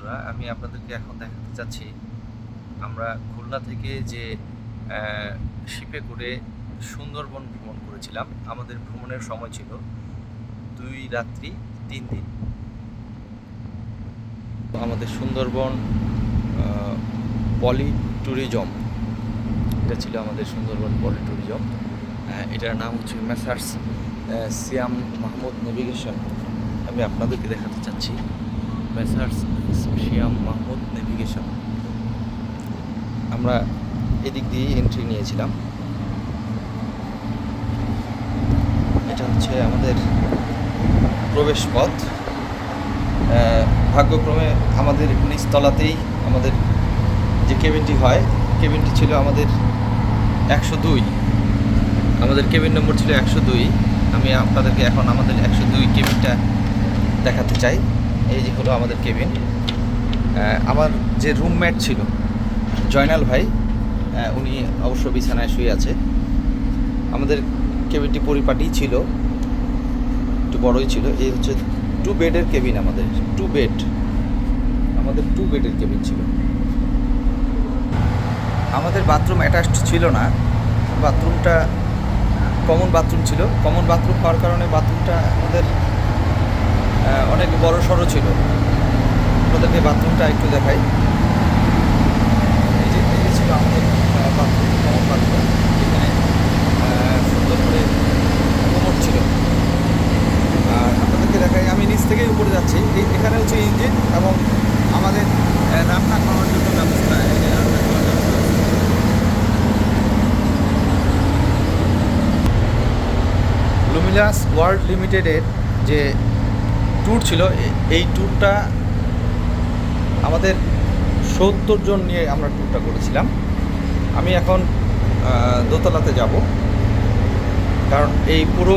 বন্ধুরা, আমি আপনাদেরকে এখন দেখাতে চাচ্ছি আমরা খুলনা থেকে যে শিপে করে সুন্দরবন ভ্রমণ করেছিলাম। আমাদের ভ্রমণের সময় ছিল 2 রাত্রি 3 দিন। আমাদের সুন্দরবন পলি ট্যুরিজম, এটা ছিল আমাদের সুন্দরবন পলি ট্যুরিজম। এটার নাম হচ্ছে মেসার্স সিয়াম মাহমুদ নেভিগেশন। আমি আপনাদেরকে দেখাতে চাচ্ছি মেসার্স সিয়াম মাহমুদ নেভিগেশন। আমরা এদিক দিয়েই এন্ট্রি নিয়েছিলাম। এটা হচ্ছে আমাদের প্রবেশ পথ। ভাগ্যক্রমে আমাদের নিচতলাতেই আমাদের যে কেবিনটি হয়, কেবিনটি ছিল আমাদের 102। আমাদের কেবিন নম্বর ছিল 102। আমি আপনাদেরকে এখন আমাদের 102 কেবিনটা দেখাতে চাই। এই যে হলো আমাদের কেবিন। আমার যে রুমমেট ছিল জয়নাল ভাই, উনি অবশ্য বিছানায় শুয়ে আছে। আমাদের কেবিনটি পরিপাটি ছিল, একটু বড়ই ছিল। এই হচ্ছে 2 বেডের কেবিন। আমাদের 2 বেড, আমাদের 2 বেডের কেবিন ছিল। আমাদের বাথরুম অ্যাটাচড ছিল না, বাথরুমটা কমন বাথরুম ছিল। কমন বাথরুম হওয়ার কারণে বাথরুমটা আমাদের অনেক বড় সড়ো ছিল। আপনাদেরকে বাথরুমটা একটু দেখাই। এই ছিল আমাদের বাথরুম, কমন বাথরুম। এখানে সুন্দর করে কোমর ছিল। আর আপনাদেরকে দেখাই, আমি নিচ থেকেই উপরে যাচ্ছি। এখানে হচ্ছে ইঞ্জিন এবং আমাদের রান্না খাওয়ার জন্য ব্যবস্থা। লুমিনাস ওয়ার্ল্ড লিমিটেডের যে ট্যুর ছিল, এই ট্যুরটা আমাদের 70 জন নিয়ে আমরা ট্যুরটা করেছিলাম। আমি এখন দোতলাতে যাব, কারণ এই পুরো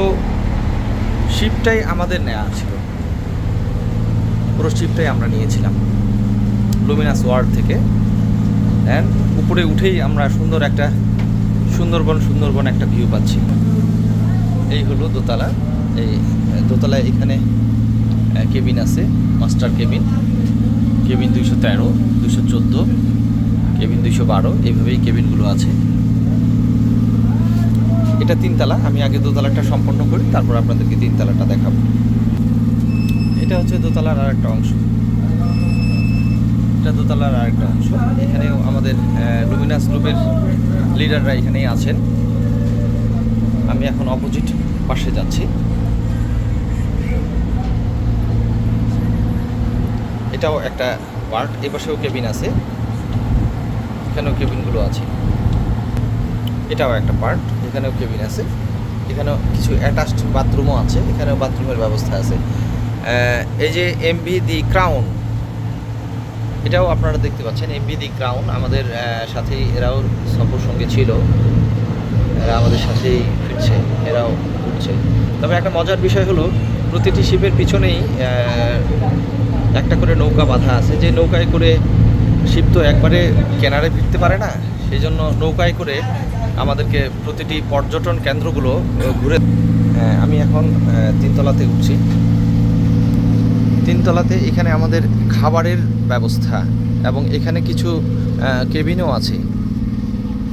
শিপটাই আমাদের নেওয়া ছিল। পুরো শিপটাই আমরা নিয়েছিলাম লুমিনাস ওয়ার্ল্ড থেকে। অ্যান্ড উপরে উঠেই আমরা সুন্দরবন একটা ভিউ পাচ্ছি। এই হলো দোতলা। এই দোতলায় এখানে কেবিন আছে, মাস্টার কেবিন, কেবিন 213, 214, কেবিন 212, এইভাবেই কেবিনগুলো আছে। এটা 3 তলা। আমি আগে দোতলাটা সম্পন্ন করি, তারপর আপনাদেরকে 3 তলাটা দেখাবো। এটা হচ্ছে দোতলার আর একটা অংশ। এটা দোতলার আর একটা অংশ। এখানেও আমাদের লুমিনাস গ্রুপের লিডাররা এখানেই আছেন। আমি এখন অপোজিট পাশে যাচ্ছি। এটাও একটা পার্ট। এ পাশেও কেবিন আছে, এখানেও কেবিনগুলো আছে। এটাও একটা পার্ট, এখানেও কেবিন আছে। এখানেও কিছু অ্যাটাচড বাথরুমও আছে, এখানেও বাথরুমের ব্যবস্থা আছে। এই যে এমভি দি ক্রাউন, এটাও আপনারা দেখতে পাচ্ছেন। এমভি দি ক্রাউন আমাদের সাথেই, এরাও সফর সঙ্গে ছিল। এরা আমাদের সাথেই ফিরছে, এরাও উঠছে। তবে একটা মজার বিষয় হলো, প্রতিটি শিপের পিছনেই একটা করে নৌকা বাঁধা আছে। যে নৌকায় করে শিপ তো একবারে কেনারে ফিরতে পারে না, সেই জন্য নৌকায় করে আমাদেরকে প্রতিটি পর্যটন কেন্দ্রগুলো ঘুরে। আমি এখন 3 তলাতে উঠছি। 3 তলাতে এখানে আমাদের খাবারের ব্যবস্থা এবং এখানে কিছু কেবিনও আছে।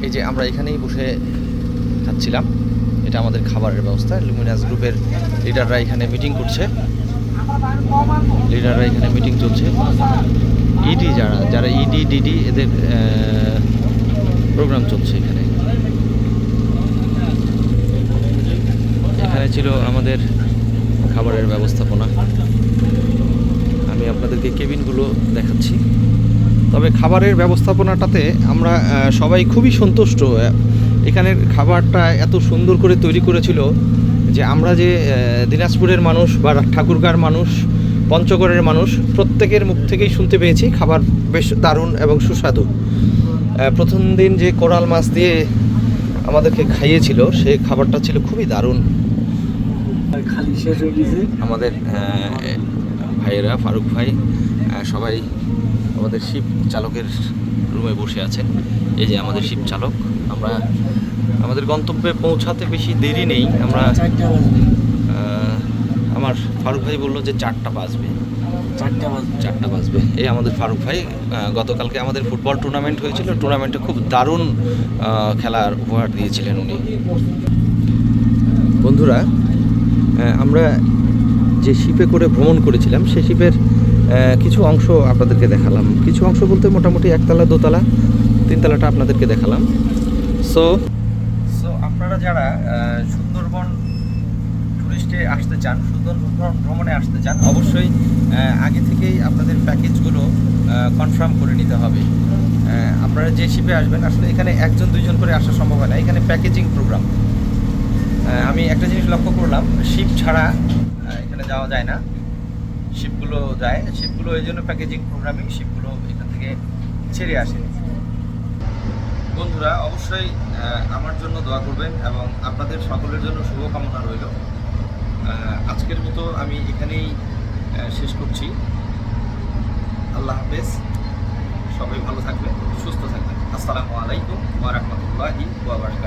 এই যে আমরা এখানেই বসে খাচ্ছিলাম, এটা আমাদের খাবারের ব্যবস্থা। লুমিনাস গ্রুপের লিডাররা এখানে মিটিং করছে, এখানে মিটিং চলছে। ইডি যারা ইডি ডিডি, এদের প্রোগ্রাম চলছে এখানে। এখানে ছিল আমাদের খাবারের ব্যবস্থাপনা। আমি আপনাদেরকে কেবিনগুলো দেখাচ্ছি। তবে খাবারের ব্যবস্থাপনাটাতে আমরা সবাই খুবই সন্তুষ্ট। এখানের খাবারটা এত সুন্দর করে তৈরি করেছিল যে আমরা যে দিনাজপুরের মানুষ বা ঠাকুরগাঁর মানুষ, পঞ্চগড়ের মানুষ, প্রত্যেকের মুখ থেকেই শুনতে পেয়েছি খাবার বেশ দারুণ এবং সুস্বাদু। প্রথম দিন যে কোরাল মাছ দিয়ে আমাদেরকে খাইয়েছিল, সেই খাবারটা ছিল খুবই দারুণ। আমাদের ভাইয়েরা, ফারুক ভাই, সবাই আমাদের শিপ চালকের রুমে বসে আছেন। এই যে আমাদের শিপ চালক। আমরা আমাদের গন্তব্যে পৌঁছাতে বেশি দেরি নেই। আমরা আমার ফারুক ভাই বললো যে 4টা বাজবে। 4টা বাজবে। এই আমাদের ফারুক ভাই, গতকালকে আমাদের ফুটবল টুর্নামেন্ট হয়েছিল, টুর্নামেন্টে খুব দারুণ খেলার উপহার দিয়েছিলেন উনি। বন্ধুরা, আমরা যে শিপে করে ভ্রমণ করেছিলাম সেই শিপের কিছু অংশ আপনাদেরকে দেখালাম। কিছু অংশ বলতে মোটামুটি 1তলা 2তলা 3তলাটা আপনাদেরকে দেখালাম। সো আপনারা যারা সুন্দরবন টুরিস্টে আসতে চান, সুন্দরবন ভ্রমণে আসতে চান, অবশ্যই আগে থেকেই আপনাদের প্যাকেজগুলো কনফার্ম করে নিতে হবে। আপনারা যে শিপে আসবেন, আসলে এখানে 1-2জন করে আসা সম্ভব হয় না, এখানে প্যাকেজিং প্রোগ্রাম। আমি একটা জিনিস লক্ষ্য করলাম, শিপ ছাড়া এখানে যাওয়া যায় না। শিপগুলো যায়, শিপগুলো এই জন্য প্যাকেজিং প্রোগ্রামে শিপগুলো এখান থেকে ছেড়ে আসে। বন্ধুরা, অবশ্যই আমার জন্য দোয়া করবেন এবং আপনাদের সকলের জন্য শুভকামনা রইল। আজকের মতো আমি এখানেই শেষ করছি। আল্লাহ হাফেজ, সবাই ভালো থাকবেন, সুস্থ থাকবেন। আসসালামু আলাইকুম ওয়া রাহমাতুল্লাহি ওয়া বারাকাতুহু।